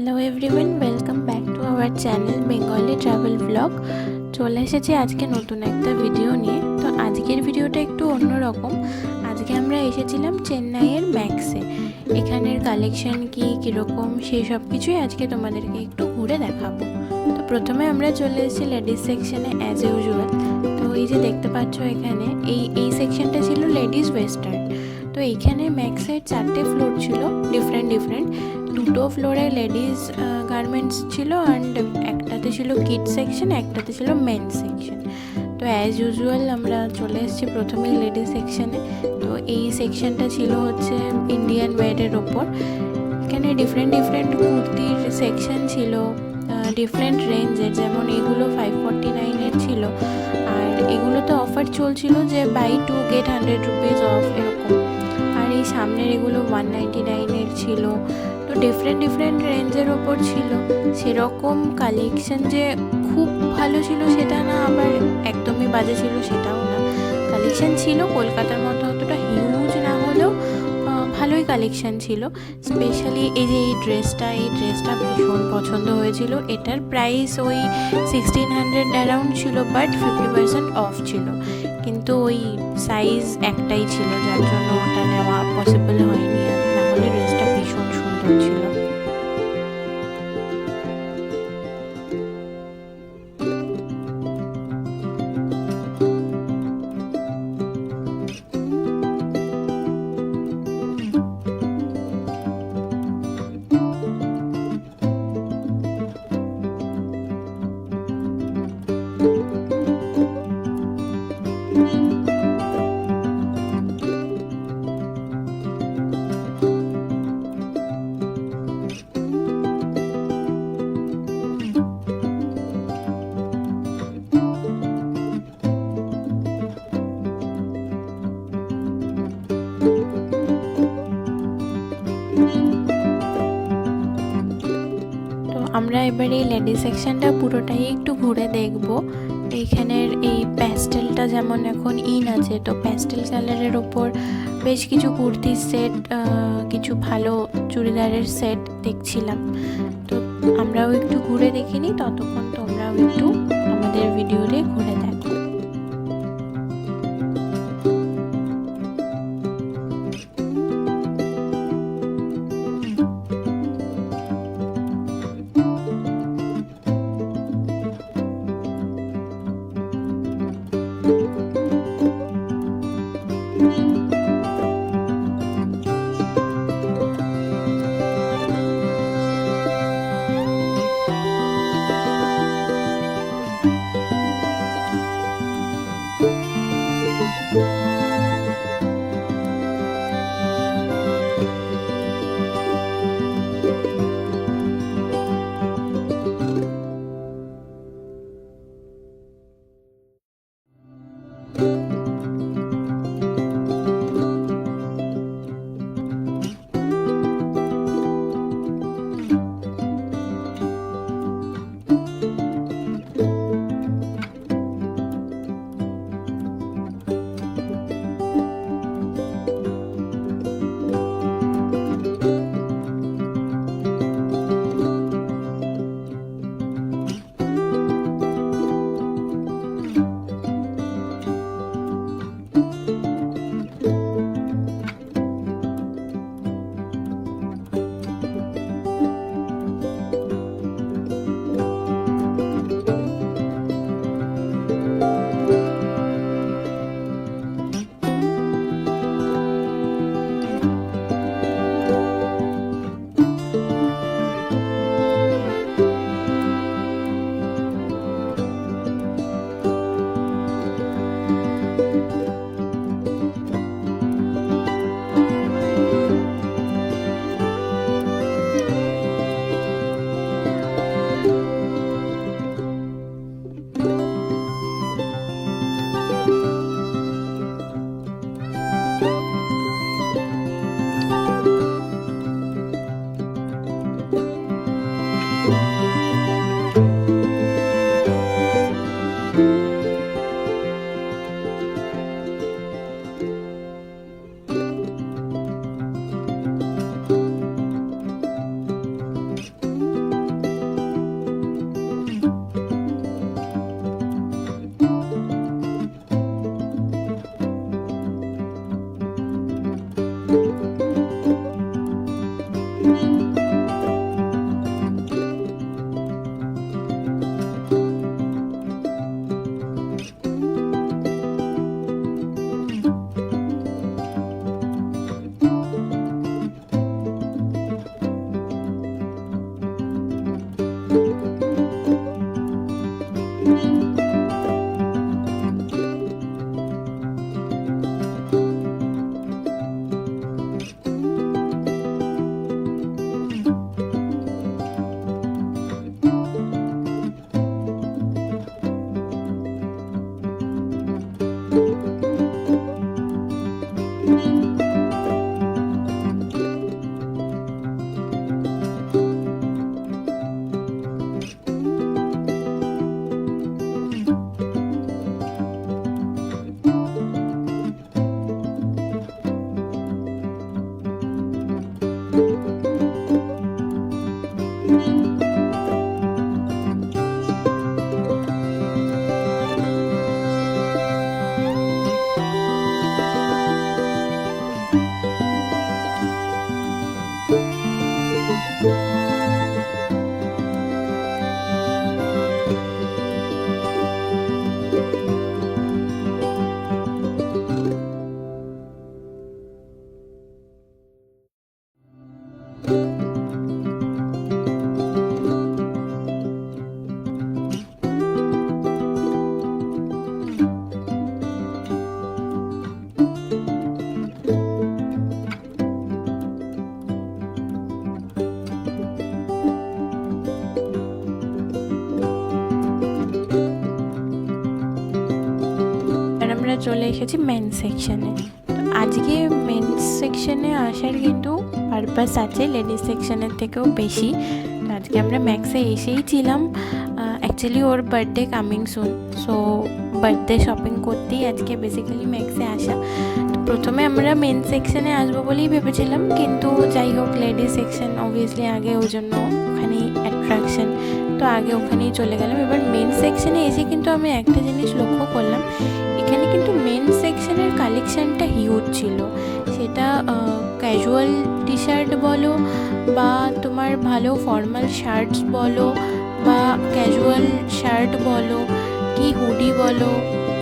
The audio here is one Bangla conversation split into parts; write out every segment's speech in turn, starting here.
Hello everyone, welcome back to our channel Bengali travel blog. চলে এসেছি আজকে নতুন একটা ভিডিও নিয়ে। তো আজকের ভিডিওটা একটু অন্যরকম। আজকে আমরা এসেছিলাম চেন্নাইয়ের ম্যাক্সে। এখানের কালেকশন কীরকম সেই সব কিছুই আজকে তোমাদেরকে একটু ঘুরে দেখাবো। তো প্রথমে আমরা চলে এসেছি লেডিস সেকশনে অ্যাজ ইউজুয়াল। তো এই যে দেখতে পাচ্ছ এখানে এই সেকশনটা ছিল লেডিস ওয়েস্টার্ন। তো এইখানে ম্যাক্সের 4টে ফ্লোর ছিল, ডিফারেন্ট। দুটো ফ্লোরে লেডিস গার্মেন্টস ছিল অ্যান্ড একটাতে ছিল কিডস সেকশন, একটাতে ছিল মেন্স সেকশন। তো অ্যাজ ইউজুয়াল আমরা চলে এসেছি প্রথমেই লেডিস সেকশনে। তো এই সেকশনটা ছিল হচ্ছে ইন্ডিয়ান ওয়্যারের ওপর। এখানে ডিফারেন্ট কুর্তির সেকশন ছিল, ডিফারেন্ট রেঞ্জের। যেমন এগুলো 549-এর ছিল, আর এগুলোতে অফার চলছিল যে বাই 2 get 100 রুপিস অফ এরকম। আর এই সামনের এগুলো 199-এর ছিল। তো ডিফারেন্ট রেঞ্জের ওপর ছিল। সেরকম কালেকশন যে খুব ভালো ছিল সেটা না, আবার একদমই বাজে ছিল সেটাও না। কালেকশন ছিল কলকাতার মতো অতটা হিউজ না হলেও ভালোই কালেকশন ছিল। স্পেশালি এই যে এই ড্রেসটা ভীষণ পছন্দ হয়েছিল। এটার প্রাইস ওই 1600 অ্যারাউন্ড ছিল, বাট 50% অফ ছিল। কিন্তু ওই সাইজ একটাই ছিল, যার জন্য ওটা নেওয়া পসিবল হয়নি। আর না হলে ড্রেসটা ভীষণ সুন্দর ছিল। আমরা এবার এই লেডিস সেকশনটা পুরোটাই একটু ঘুরে দেখব। এইখানের এই প্যাস্টেলটা যেমন এখন ইন আছে, তো প্যাস্টেল কালারের ওপর বেশ কিছু কুর্তির সেট, কিছু ভালো চুড়িদারের সেট দেখছিলাম। তো আমরাও একটু ঘুরে দেখিনি, ততক্ষণ তোমরাও একটু আমাদের ভিডিওতে ঘুরে দেখো। চলে এসেছি মেন্স সেকশনে। তো আজকে মেন্স সেকশনে আসার কিন্তু পারপাস আছে লেডিস সেকশনের থেকেও বেশি। তো আজকে আমরা ম্যাক্সে এসেই ছিলাম, অ্যাকচুয়ালি ওর birthday coming soon, so birthday shopping করতেই আজকে বেসিক্যালি ম্যাক্সে আসা। তো প্রথমে আমরা মেন্স সেকশনে আসবো বলেই ভেবেছিলাম, কিন্তু যাই হোক লেডিস সেকশন অবভিয়াসলি আগে, ওই জন্য ওখানেই অ্যাট্রাকশন, তো আগে ওখানেই চলে গেলাম। এবার মেন সেকশনে এসে কিন্তু আমি একটা জিনিস লক্ষ্য করলাম, এখানে কিন্তু মেন সেকশনের কালেকশানটা হিউজ ছিল। সেটা ক্যাজুয়াল টি শার্ট বলো, বা তোমার ভালো ফর্মাল শার্টস বলো, বা ক্যাজুয়াল শার্ট বলো, কি হুডি বলো,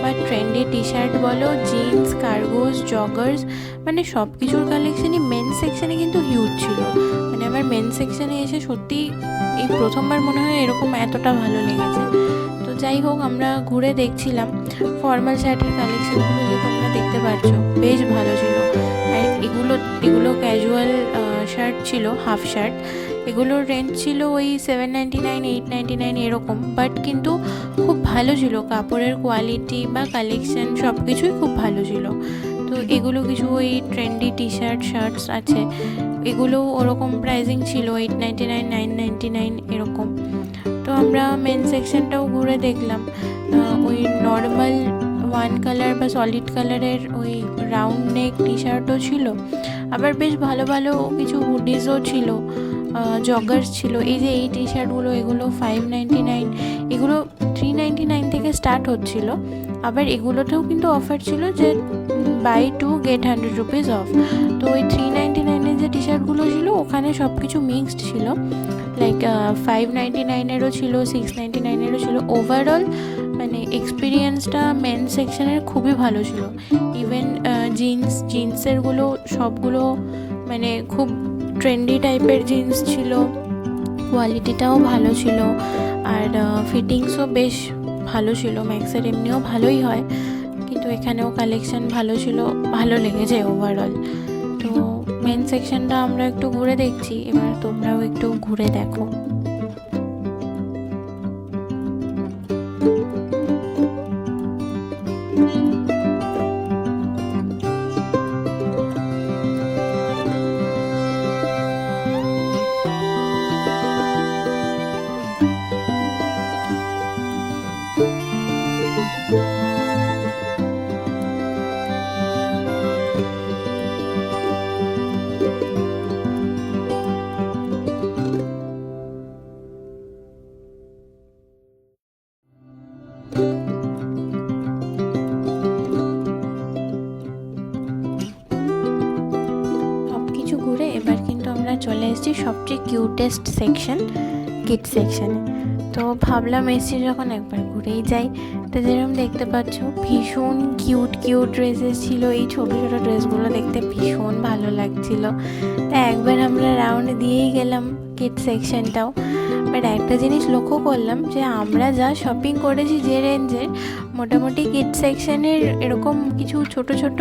বা ট্রেন্ডি টি শার্ট বলো, জিন্স, কার্গোস, জগার্স, মানে সব কিছুর কালেকশানই মেন সেকশনে কিন্তু হিউজ ছিল। মানে আমার মেন সেকশনে এসে সত্যি এই প্রথমবার মনে হয় এরকম এতটা ভালো লেগেছে। তো যাই হোক, আমরা ঘুরে দেখছিলাম ফর্মাল শার্টের কালেকশানগুলো, যে তোমরা দেখতে পাচ্ছ বেশ ভালো ছিল। আর এগুলো ক্যাজুয়াল শার্ট ছিল, হাফ শার্ট। এগুলোর রেঞ্জ ছিল ওই 799, 899 এরকম, বাট কিন্তু খুব ভালো ছিল, কাপড়ের কোয়ালিটি বা কালেকশান সব কিছুই খুব ভালো ছিল। তো এগুলো কিছু ওই ট্রেন্ডি টি শার্ট শার্টস আছে, এগুলো ওরকম প্রাইসিং ছিল 899, 999 এরকম। তো আমরা মেন সেকশনটাও ঘুরে দেখলাম, ওই নর্মাল ওয়ান কালার বা সলিড কালারের ওই রাউন্ড নেক টি শার্টও ছিল, আবার বেশ ভালো ভালো কিছু হুডিসও ছিল, জগার্স ছিল। এই যে এই টি শার্টগুলো, এগুলো 599, এগুলো 399 থেকে স্টার্ট হচ্ছিল। আবার এগুলোতেও কিন্তু অফার ছিল যে বাই 2 get 100 রুপিস অফ। তো ওই 399-এর যে টি শার্টগুলো ছিল ওখানে সব কিছু মিক্সড ছিল, লাইক 599-এরও ছিল, 699-এরও ছিল। ওভারঅল মানে এক্সপিরিয়েন্সটা মেন সেকশনের খুবই ভালো ছিল। ইভেন জিন্সেরগুলো সবগুলো মানে খুব ট্রেন্ডি টাইপের জিন্স ছিল, কোয়ালিটিটাও ভালো ছিল, আর ফিটিংসও বেশ ভালো ছিল। ম্যাক্সের এমনিও ভালোই হয়, কিন্তু এখানেও কালেকশান ভালো ছিল, ভালো লেগেছে ওভারঅল। তো মেন সেকশনটা আমরা একটু ঘুরে দেখছি, এবার তোমরাও একটু ঘুরে দেখো। ঘুরে এবার কিন্তু আমরা চলে এসেছি সবচেয়ে কিউটেস্ট সেকশন, কিডস সেকশনে। তো ভাবলাম এসেছি যখন একবার ঘুরেই যাই। তো যেরকম দেখতে পাচ্ছ ভীষণ কিউট ড্রেসেস ছিল, এই ছোটো ছোটো ড্রেসগুলো দেখতে ভীষণ ভালো লাগছিল। তাই একবার আমরা রাউন্ড দিয়েই গেলাম কিডস সেকশনটাও। বাট একটা জিনিস লক্ষ্য করলাম যে আমরা যা শপিং করেছি যে রেঞ্জের, মোটামুটি কিডস সেকশনের এরকম কিছু ছোট ছোট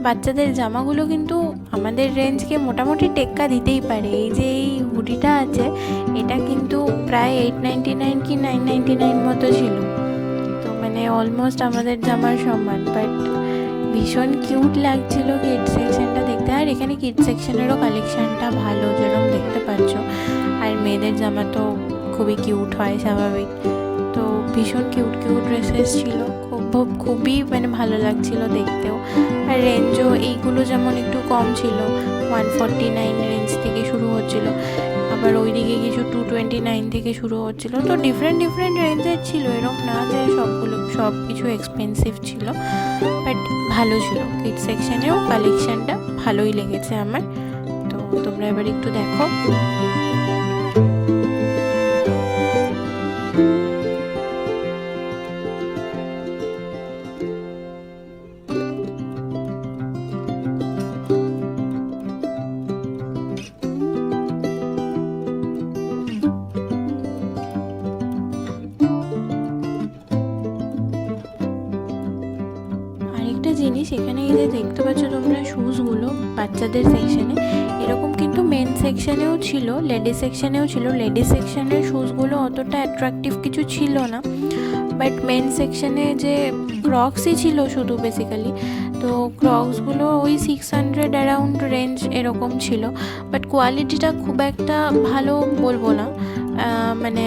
বাচ্চাদের জামাগুলো কিন্তু আমাদের রেঞ্জকে মোটামুটি টেক্কা দিতেই পারে। এই যে এই হুডিটা আছে, এটা কিন্তু প্রায় 899 কি 999 মতো ছিল, তো মানে অলমোস্ট আমাদের জামার সমান। বাট ভীষণ কিউট লাগছিল কিডস সেকশনটা দেখতে। আর এখানে কিডস সেকশনেরও কালেকশানটা ভালো, যেরকম দেখতে পাচ্ছ। আর মেয়েদের জামা তো খুবই কিউট হয় স্বাভাবিক। তো ভীষণ কিউট ড্রেসেস ছিল, খুবই মানে ভালো লাগছিল দেখতেও। আর রেঞ্জও এইগুলো যেমন একটু কম ছিল, 149 রেঞ্জ থেকে শুরু হচ্ছিল, আবার ওইদিকে কিছু 229 থেকে শুরু হচ্ছিল। তো ডিফারেন্ট রেঞ্জের ছিল, এরকম না যে সব কিছু এক্সপেন্সিভ ছিল, বাট ভালো ছিল। কিডস সেকশনেও কালেকশানটা ভালোই লেগেছে আমার। তো তোমরা এবার একটু দেখো। জিনিস এখানে এই যে দেখতে পাচ্ছ তোমরা শুজগুলো বাচ্চাদের সেকশনে, এরকম কিন্তু মেন সেকশনেও ছিল, লেডিস সেকশনেও ছিল। লেডিস সেকশনের শুজগুলো অতটা অ্যাট্রাকটিভ কিছু ছিল না, বাট মেন সেকশনে যে ক্রক্সই ছিল শুধু বেসিক্যালি, তো ক্রক্সগুলো ওই 600 অ্যারাউন্ড রেঞ্জ এরকম ছিল। বাট কোয়ালিটিটা খুব একটা ভালো বলবো না, মানে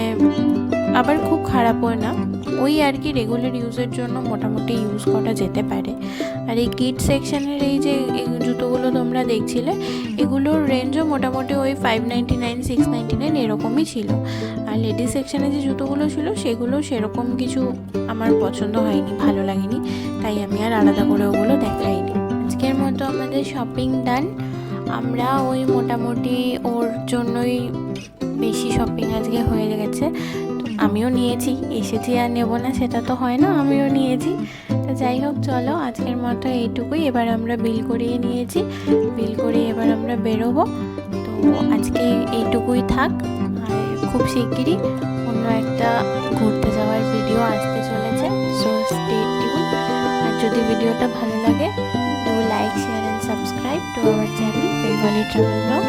আবার খুব খারাপও না, ওই আর কি রেগুলার ইউজের জন্য মোটামুটি ইউজ করা যেতে পারে। আর এই কিড সেকশনের এই যে জুতোগুলো তোমরা দেখছিলে, এগুলোর রেঞ্জও মোটামুটি ওই 599 699 এরকমই ছিল। আর লেডিস সেকশনে যে জুতোগুলো ছিল সেগুলো সেরকম কিছু আমার পছন্দ হয়নি, ভালো লাগেনি, তাই আমি আর আলাদা করে ওগুলো দেখাইনি। আজকের মতো আমাদের শপিং ডান। আমরা ওই মোটামুটি ওর জন্যই বেশি শপিং আজকে হয়ে গেছে। তো আমিও নিয়েছি, এসেছি আর নেবো না সেটা তো হয় না, আমিও নিয়েছি। তো যাই হোক, চলো আজকের মতো এইটুকুই। এবার আমরা বিল করিয়ে নিয়েছি, বিল করিয়ে এবার আমরা বেরোবো। তো আজকে এইটুকুই থাক, আর খুব শিগগিরই অন্য একটা ঘুরতে যাওয়ার ভিডিও আসতে চলেছে, সো স্টে টিউন। আর যদি ভিডিওটা ভালো লাগে, do like, share and subscribe to our channel Bengali travel blog.